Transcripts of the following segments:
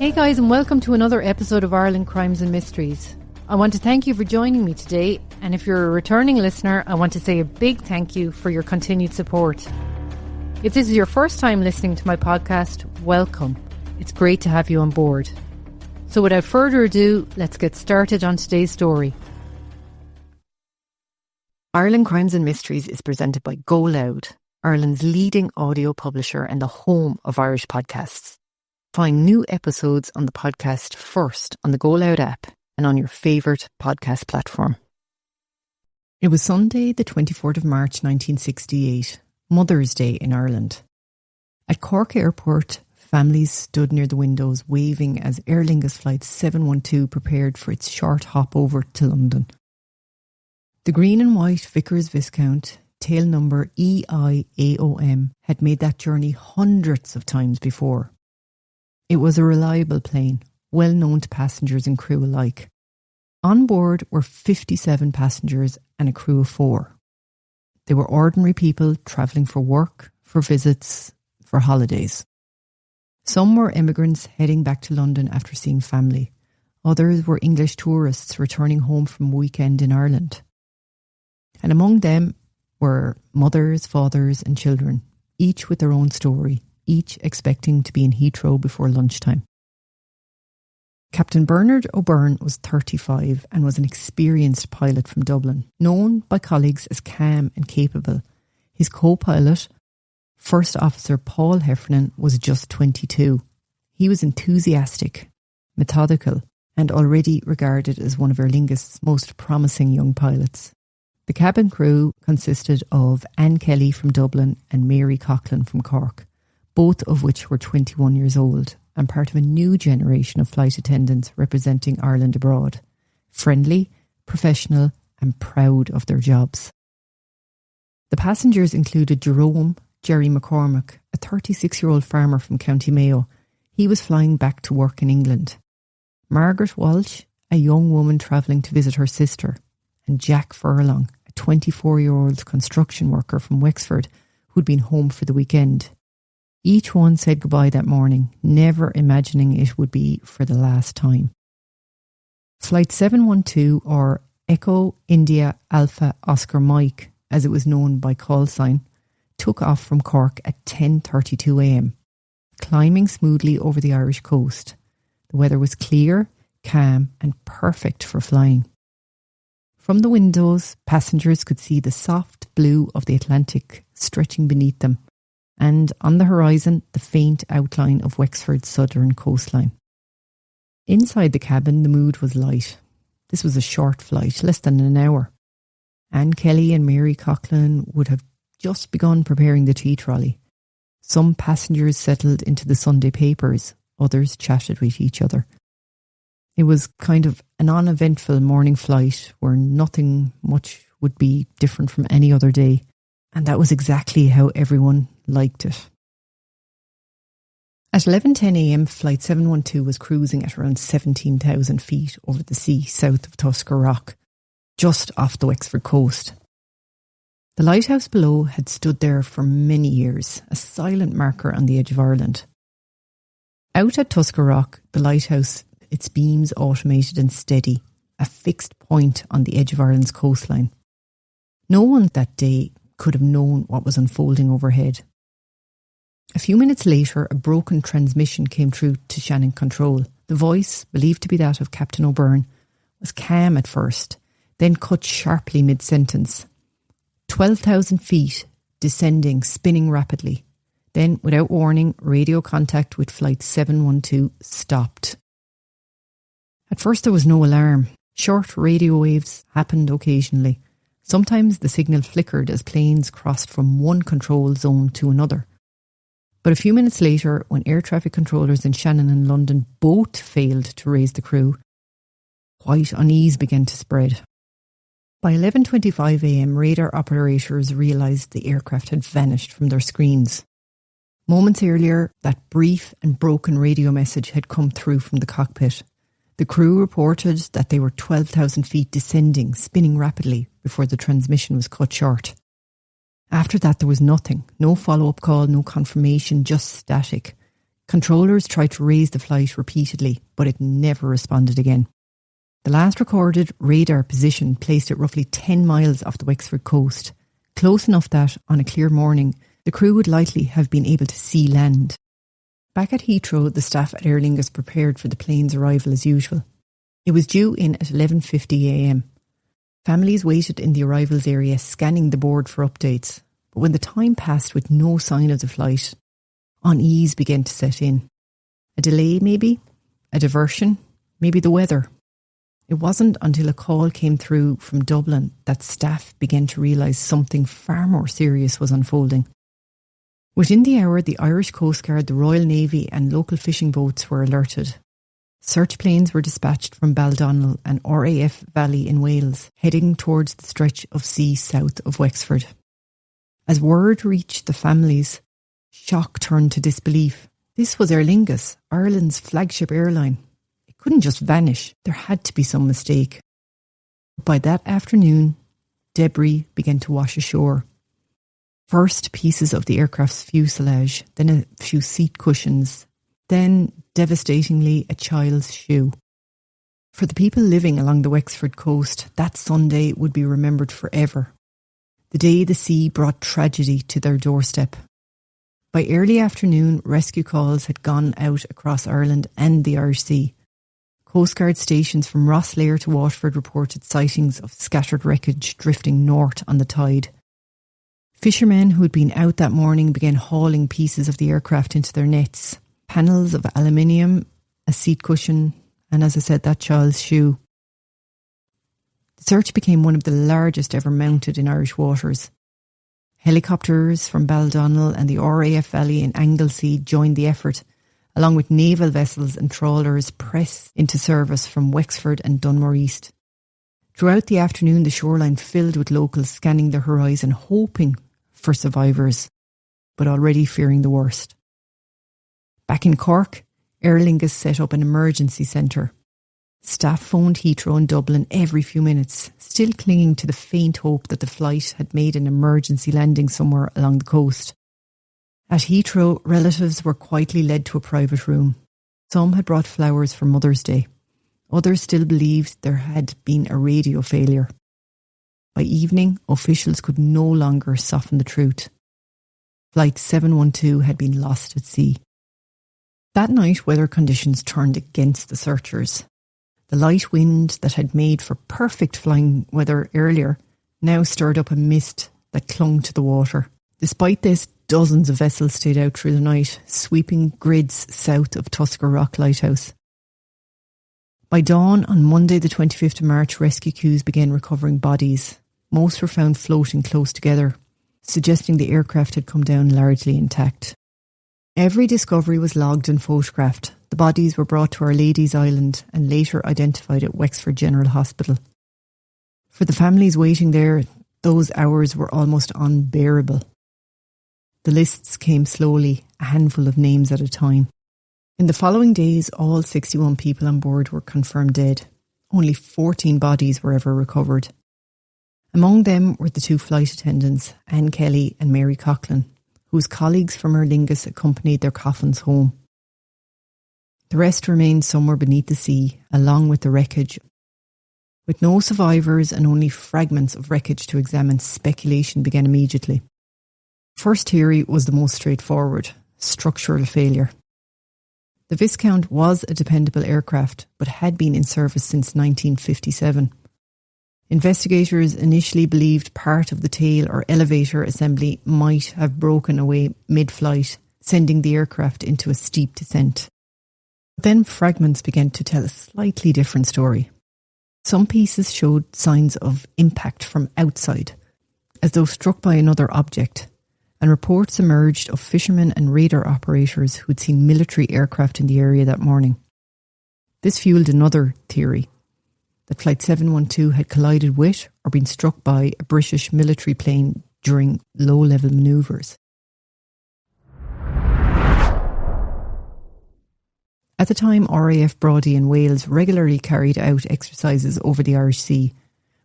Hey guys, and welcome to another episode of Ireland Crimes and Mysteries. I want to thank you for joining me today, and if you're a returning listener, I want to say a big thank you for your continued support. If this is your first time listening to my podcast, welcome. It's great to have you on board. So without further ado, let's get started on today's story. Ireland Crimes and Mysteries is presented by GoLoud, Ireland's leading audio publisher and the home of Irish podcasts. Find new episodes on the podcast first on the GoLoud app and on your favourite podcast platform. It was Sunday, the 24th of March 1968, Mother's Day in Ireland. At Cork Airport, families stood near the windows waving as Aer Lingus flight 712 prepared for its short hop over to London. The green and white Vickers Viscount, tail number EIAOM, had made that journey hundreds of times before. It was a reliable plane, well known to passengers and crew alike. On board were 57 passengers and a crew of 4. They were ordinary people travelling for work, for visits, for holidays. Some were immigrants heading back to London after seeing family. Others were English tourists returning home from a weekend in Ireland. And among them were mothers, fathers and children, each with their own story, each expecting to be in Heathrow before lunchtime. Captain Bernard O'Byrne was 35 and was an experienced pilot from Dublin, known by colleagues as calm and capable. His co-pilot, First Officer Paul Heffernan, was just 22. He was enthusiastic, methodical, and already regarded as one of Aer Lingus' most promising young pilots. The cabin crew consisted of Anne Kelly from Dublin and Mary Coughlin from Cork, both of which were 21 years old and part of a new generation of flight attendants representing Ireland abroad, friendly, professional and proud of their jobs. The passengers included Jerome Jerry McCormack, a 36-year-old farmer from County Mayo. He was flying back to work in England. Margaret Walsh, a young woman travelling to visit her sister, and Jack Furlong, a 24-year-old construction worker from Wexford who'd been home for the weekend. Each one said goodbye that morning, never imagining it would be for the last time. Flight 712, or Echo India Alpha Oscar Mike, as it was known by call sign, took off from Cork at 10:32am, climbing smoothly over the Irish coast. The weather was clear, calm and perfect for flying. From the windows, passengers could see the soft blue of the Atlantic stretching beneath them, and on the horizon, the faint outline of Wexford's southern coastline. Inside the cabin, the mood was light. This was a short flight, less than an hour. Anne Kelly and Mary Coughlin would have just begun preparing the tea trolley. Some passengers settled into the Sunday papers, others chatted with each other. It was kind of an uneventful morning flight where nothing much would be different from any other day. And that was exactly how everyone liked it. At 11:10am, Flight 712 was cruising at around 17,000 feet over the sea south of Tuskar Rock, just off the Wexford coast. The lighthouse below had stood there for many years, a silent marker on the edge of Ireland. Out at Tuskar Rock, the lighthouse, its beams automated and steady, a fixed point on the edge of Ireland's coastline. No one that day could have known what was unfolding overhead. A few minutes later, a broken transmission came through to Shannon Control. The voice, believed to be that of Captain O'Byrne, was calm at first, then cut sharply mid-sentence. 12,000 feet, descending, spinning rapidly. Then, without warning, radio contact with Flight 712 stopped. At first there was no alarm. Short radio waves happened occasionally. Sometimes the signal flickered as planes crossed from one control zone to another. But a few minutes later, when air traffic controllers in Shannon and London both failed to raise the crew, white unease began to spread. By 11:25am, radar operators realised the aircraft had vanished from their screens. Moments earlier, that brief and broken radio message had come through from the cockpit. The crew reported that they were 12,000 feet descending, spinning rapidly, before the transmission was cut short. After that, there was nothing. No follow-up call, no confirmation, just static. Controllers tried to raise the flight repeatedly, but it never responded again. The last recorded radar position placed it roughly 10 miles off the Wexford coast, close enough that, on a clear morning, the crew would likely have been able to see land. Back at Heathrow, the staff at Aer Lingus prepared for the plane's arrival as usual. It was due in at 11:50 a.m. Families waited in the arrivals area, scanning the board for updates. But when the time passed with no sign of the flight, unease began to set in. A delay maybe? A diversion? Maybe the weather? It wasn't until a call came through from Dublin that staff began to realise something far more serious was unfolding. Within the hour, the Irish Coast Guard, the Royal Navy and local fishing boats were alerted. Search planes were dispatched from Baldonnel and RAF Valley in Wales, heading towards the stretch of sea south of Wexford. As word reached the families, shock turned to disbelief. This was Aer Lingus, Ireland's flagship airline. It couldn't just vanish. There had to be some mistake. By that afternoon, debris began to wash ashore. First, pieces of the aircraft's fuselage, then a few seat cushions, then, devastatingly, a child's shoe. For the people living along the Wexford coast, that Sunday would be remembered forever. The day the sea brought tragedy to their doorstep. By early afternoon, rescue calls had gone out across Ireland and the Irish Sea. Coastguard stations from Rosslare to Waterford reported sightings of scattered wreckage drifting north on the tide. Fishermen who had been out that morning began hauling pieces of the aircraft into their nets. Panels of aluminium, a seat cushion, and as I said, that child's shoe. The search became one of the largest ever mounted in Irish waters. Helicopters from Baldonnel and the RAF Valley in Anglesey joined the effort, along with naval vessels and trawlers pressed into service from Wexford and Dunmore East. Throughout the afternoon, the shoreline filled with locals scanning the horizon, hoping for survivors, but already fearing the worst. Back in Cork, Aer Lingus set up an emergency centre. Staff phoned Heathrow and Dublin every few minutes, still clinging to the faint hope that the flight had made an emergency landing somewhere along the coast. At Heathrow, relatives were quietly led to a private room. Some had brought flowers for Mother's Day. Others still believed there had been a radio failure. By evening, officials could no longer soften the truth. Flight 712 had been lost at sea. That night, weather conditions turned against the searchers. The light wind that had made for perfect flying weather earlier now stirred up a mist that clung to the water. Despite this, dozens of vessels stayed out through the night, sweeping grids south of Tuskar Rock Lighthouse. By dawn on Monday the 25th of March, rescue crews began recovering bodies. Most were found floating close together, suggesting the aircraft had come down largely intact. Every discovery was logged and photographed. The bodies were brought to Our Lady's Island and later identified at Wexford General Hospital. For the families waiting there, those hours were almost unbearable. The lists came slowly, a handful of names at a time. In the following days, all 61 people on board were confirmed dead. Only 14 bodies were ever recovered. Among them were the two flight attendants, Anne Kelly and Mary Coughlin, whose colleagues from Aer Lingus accompanied their coffins home. The rest remained somewhere beneath the sea, along with the wreckage. With no survivors and only fragments of wreckage to examine, speculation began immediately. First theory was the most straightforward: structural failure. The Viscount was a dependable aircraft, but had been in service since 1957. Investigators initially believed part of the tail or elevator assembly might have broken away mid-flight, sending the aircraft into a steep descent. Then fragments began to tell a slightly different story. Some pieces showed signs of impact from outside, as though struck by another object, and reports emerged of fishermen and radar operators who'd seen military aircraft in the area that morning. This fueled another theory, that Flight 712 had collided with or been struck by a British military plane during low-level manoeuvres. At the time, RAF Brodie in Wales regularly carried out exercises over the Irish Sea,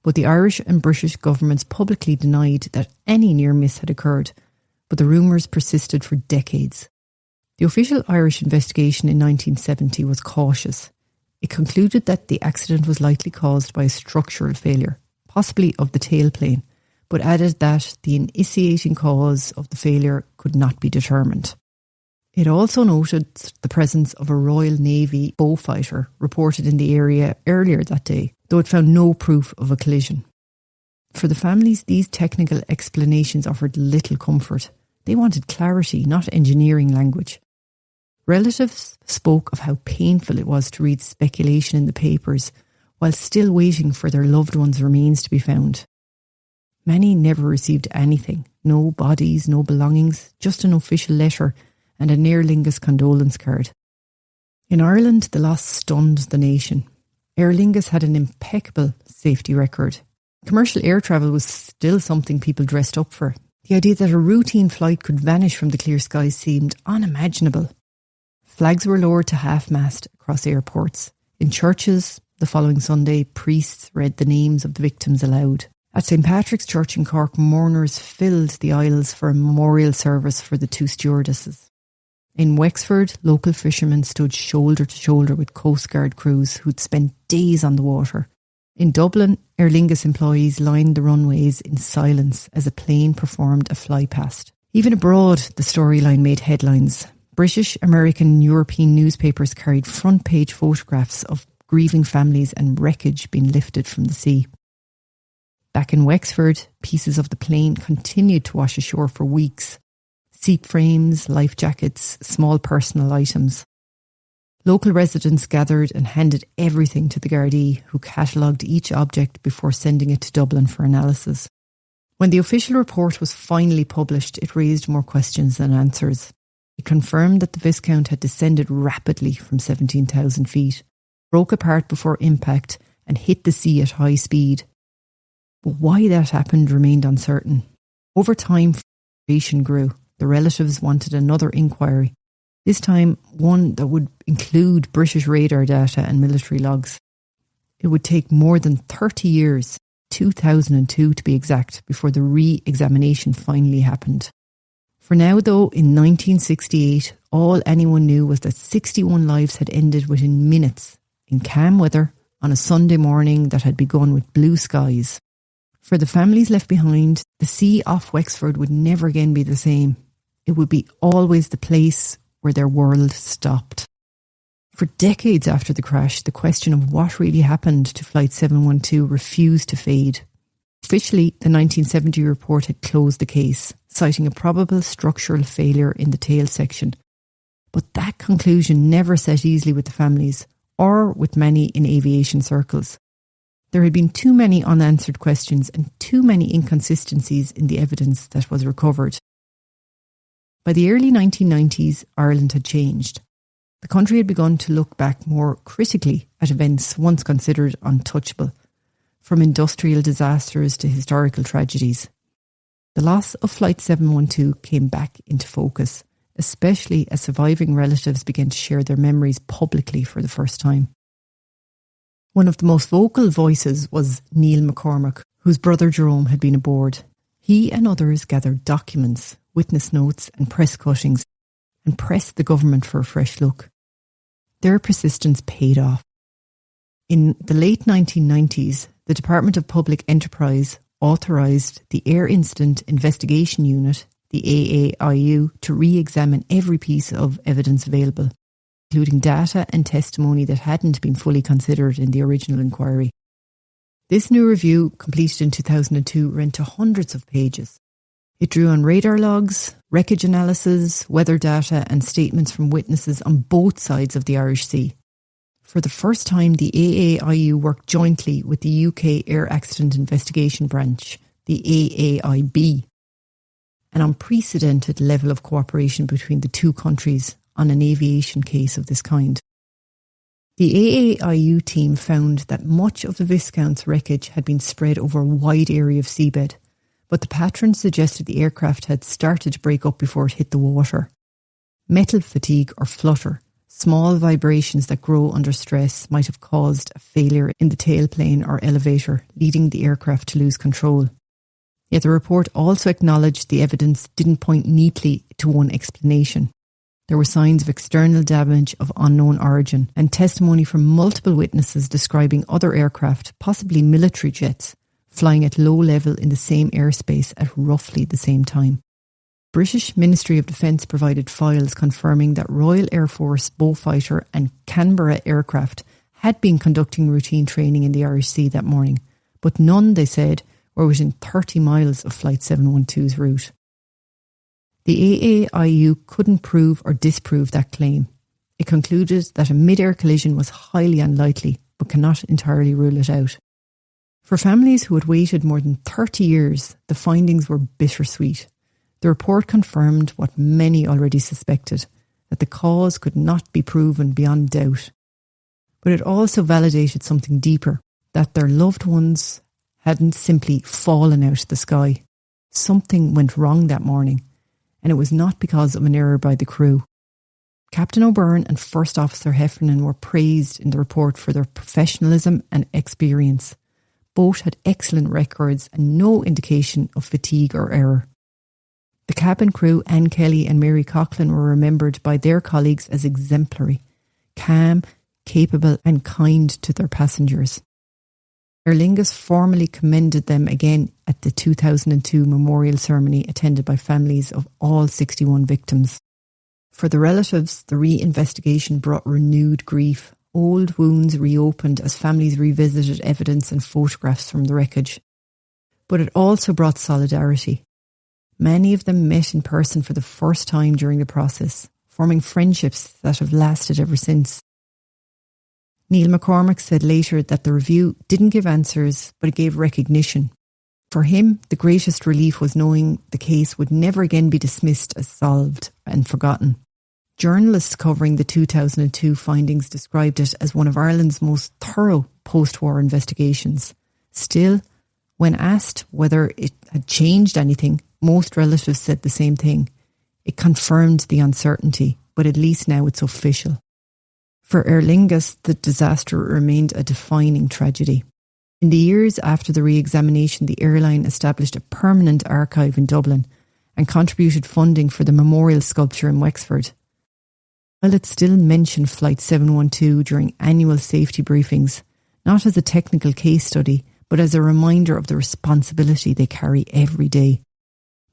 but the Irish and British governments publicly denied that any near miss had occurred, but the rumours persisted for decades. The official Irish investigation in 1970 was cautious. It concluded that the accident was likely caused by a structural failure, possibly of the tailplane, but added that the initiating cause of the failure could not be determined. It also noted the presence of a Royal Navy beaufighter reported in the area earlier that day, though it found no proof of a collision. For the families, these technical explanations offered little comfort. They wanted clarity, not engineering language. Relatives spoke of how painful it was to read speculation in the papers while still waiting for their loved ones' remains to be found. Many never received anything, no bodies, no belongings, just an official letter and an Aer Lingus condolence card. In Ireland, the loss stunned the nation. Aer Lingus had an impeccable safety record. Commercial air travel was still something people dressed up for. The idea that a routine flight could vanish from the clear skies seemed unimaginable. Flags were lowered to half-mast across airports. In churches, the following Sunday, priests read the names of the victims aloud. At St Patrick's Church in Cork, mourners filled the aisles for a memorial service for the two stewardesses. In Wexford, local fishermen stood shoulder to shoulder with Coast Guard crews who'd spent days on the water. In Dublin, Aer Lingus employees lined the runways in silence as a plane performed a flypast. Even abroad, the storyline made headlines. British, American and European newspapers carried front-page photographs of grieving families and wreckage being lifted from the sea. Back in Wexford, pieces of the plane continued to wash ashore for weeks. Seat frames, life jackets, small personal items. Local residents gathered and handed everything to the Gardaí, who catalogued each object before sending it to Dublin for analysis. When the official report was finally published, it raised more questions than answers. It confirmed that the Viscount had descended rapidly from 17,000 feet, broke apart before impact and hit the sea at high speed. But why that happened remained uncertain. Over time, frustration grew. The relatives wanted another inquiry, this time one that would include British radar data and military logs. It would take more than 30 years, 2002 to be exact, before the re-examination finally happened. For now, though, in 1968, all anyone knew was that 61 lives had ended within minutes, in calm weather, on a Sunday morning that had begun with blue skies. For the families left behind, the sea off Wexford would never again be the same. It would be always the place where their world stopped. For decades after the crash, the question of what really happened to Flight 712 refused to fade. Officially, the 1970 report had closed the case, citing a probable structural failure in the tail section. But that conclusion never sat easily with the families, or with many in aviation circles. There had been too many unanswered questions and too many inconsistencies in the evidence that was recovered. By the early 1990s, Ireland had changed. The country had begun to look back more critically at events once considered untouchable, from industrial disasters to historical tragedies. The loss of Flight 712 came back into focus, especially as surviving relatives began to share their memories publicly for the first time. One of the most vocal voices was Neil McCormack, whose brother Jerome had been aboard. He and others gathered documents, witness notes and press cuttings and pressed the government for a fresh look. Their persistence paid off. In the late 1990s, the Department of Public Enterprise authorised the Air Incident Investigation Unit, the AAIU, to re-examine every piece of evidence available, including data and testimony that hadn't been fully considered in the original inquiry. This new review, completed in 2002, ran to hundreds of pages. It drew on radar logs, wreckage analysis, weather data and statements from witnesses on both sides of the Irish Sea. For the first time, the AAIU worked jointly with the UK Air Accident Investigation Branch, the AAIB, an unprecedented level of cooperation between the two countries on an aviation case of this kind. The AAIU team found that much of the Viscount's wreckage had been spread over a wide area of seabed, but the patterns suggested the aircraft had started to break up before it hit the water. Metal fatigue or flutter, small vibrations that grow under stress, might have caused a failure in the tailplane or elevator, leading the aircraft to lose control. Yet the report also acknowledged the evidence didn't point neatly to one explanation. There were signs of external damage of unknown origin and testimony from multiple witnesses describing other aircraft, possibly military jets, flying at low level in the same airspace at roughly the same time. British Ministry of Defence provided files confirming that Royal Air Force Beaufighter and Canberra aircraft had been conducting routine training in the Irish Sea that morning, but none, they said, were within 30 miles of Flight 712's route. The AAIU couldn't prove or disprove that claim. It concluded that a mid-air collision was highly unlikely, but cannot entirely rule it out. For families who had waited more than 30 years, the findings were bittersweet. The report confirmed what many already suspected, that the cause could not be proven beyond doubt. But it also validated something deeper, that their loved ones hadn't simply fallen out of the sky. Something went wrong that morning, and it was not because of an error by the crew. Captain O'Byrne and First Officer Heffernan were praised in the report for their professionalism and experience. Both had excellent records and no indication of fatigue or error. The cabin crew, Anne Kelly and Mary Coughlin, were remembered by their colleagues as exemplary, calm, capable and kind to their passengers. Aer Lingus formally commended them again at the 2002 memorial ceremony attended by families of all 61 victims. For the relatives, the re-investigation brought renewed grief. Old wounds reopened as families revisited evidence and photographs from the wreckage. But it also brought solidarity. Many of them met in person for the first time during the process, forming friendships that have lasted ever since. Neil McCormack said later that the review didn't give answers, but it gave recognition. For him, the greatest relief was knowing the case would never again be dismissed as solved and forgotten. Journalists covering the 2002 findings described it as one of Ireland's most thorough post-war investigations. Still, when asked whether it had changed anything, most relatives said the same thing. It confirmed the uncertainty, but at least now it's official. For Aer Lingus, the disaster remained a defining tragedy. In the years after the re-examination, the airline established a permanent archive in Dublin and contributed funding for the memorial sculpture in Wexford. While it still mentioned Flight 712 during annual safety briefings, not as a technical case study, but as a reminder of the responsibility they carry every day.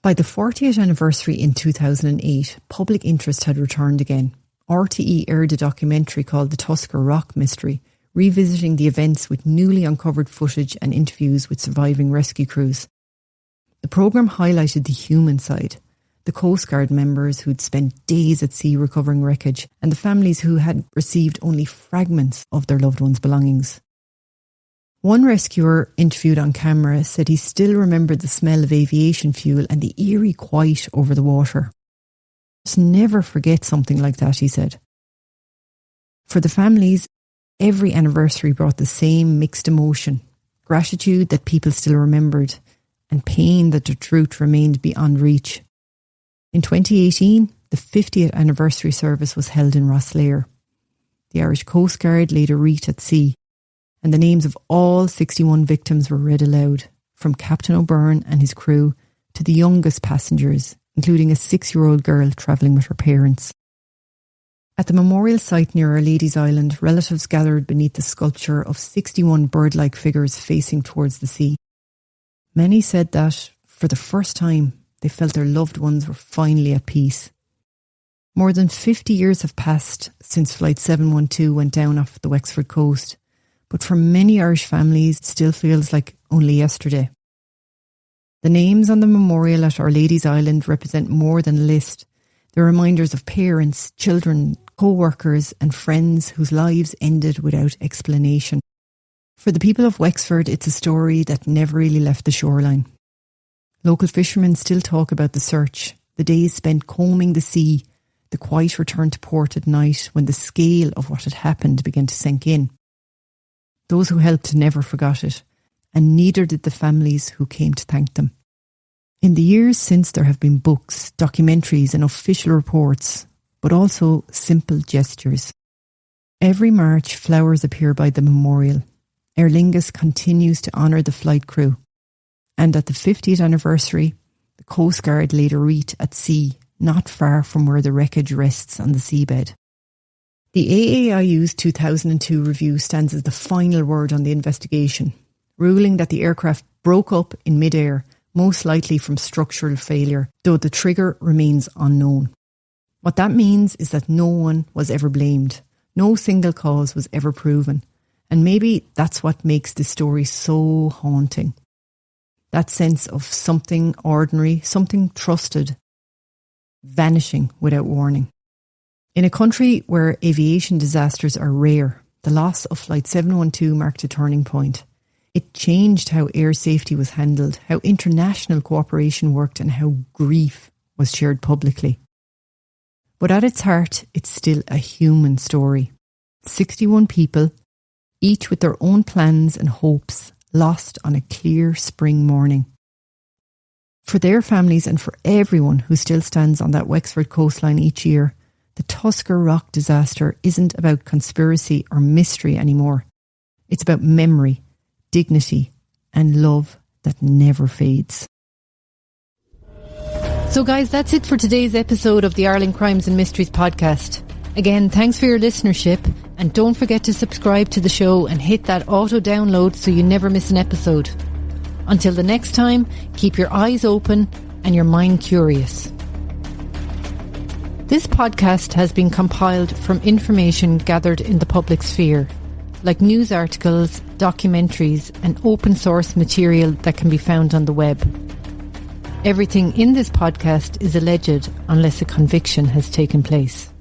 By the 40th anniversary in 2008, public interest had returned again. RTE aired a documentary called The Tuskar Rock Mystery, revisiting the events with newly uncovered footage and interviews with surviving rescue crews. The programme highlighted the human side, the Coast Guard members who'd spent days at sea recovering wreckage, and the families who had received only fragments of their loved ones' belongings. One rescuer interviewed on camera said he still remembered the smell of aviation fuel and the eerie quiet over the water. Just never forget something like that, he said. For the families, every anniversary brought the same mixed emotion, gratitude that people still remembered, and pain that the truth remained beyond reach. In 2018, the 50th anniversary service was held in Rosslare. The Irish Coast Guard laid a wreath at sea, and the names of all 61 victims were read aloud, from Captain O'Byrne and his crew to the youngest passengers, including a 6-year-old girl travelling with her parents. At the memorial site near Our Lady's Island, relatives gathered beneath the sculpture of 61 bird-like figures facing towards the sea. Many said that, for the first time, they felt their loved ones were finally at peace. More than 50 years have passed since Flight 712 went down off the Wexford coast, but for many Irish families it still feels like only yesterday. The names on the memorial at Our Lady's Island represent more than a list. They're reminders of parents, children, co-workers and friends whose lives ended without explanation. For the people of Wexford, it's a story that never really left the shoreline. Local fishermen still talk about the search, the days spent combing the sea, the quiet return to port at night when the scale of what had happened began to sink in. Those who helped never forgot it, and neither did the families who came to thank them. In the years since, there have been books, documentaries and official reports, but also simple gestures. Every March, flowers appear by the memorial. Aer Lingus continues to honour the flight crew. And at the 50th anniversary, the Coast Guard laid a wreath at sea, not far from where the wreckage rests on the seabed. The AAIU's 2002 review stands as the final word on the investigation, ruling that the aircraft broke up in mid-air, most likely from structural failure, though the trigger remains unknown. What that means is that no one was ever blamed. No single cause was ever proven. And maybe that's what makes this story so haunting. That sense of something ordinary, something trusted, vanishing without warning. In a country where aviation disasters are rare, the loss of Flight 712 marked a turning point. It changed how air safety was handled, how international cooperation worked, and how grief was shared publicly. But at its heart, it's still a human story. 61 people, each with their own plans and hopes, lost on a clear spring morning. For their families and for everyone who still stands on that Wexford coastline each year, the Tuskar rock disaster isn't about conspiracy or mystery anymore. It's about memory, dignity, and love that never fades. So guys, that's it for today's episode of the Ireland Crimes and Mysteries podcast. Again, thanks for your listenership, and don't forget to subscribe to the show and hit that auto download so you never miss an episode. Until the next time, keep your eyes open and your mind curious. This podcast has been compiled from information gathered in the public sphere, like news articles, documentaries, and open source material that can be found on the web. Everything in this podcast is alleged unless a conviction has taken place.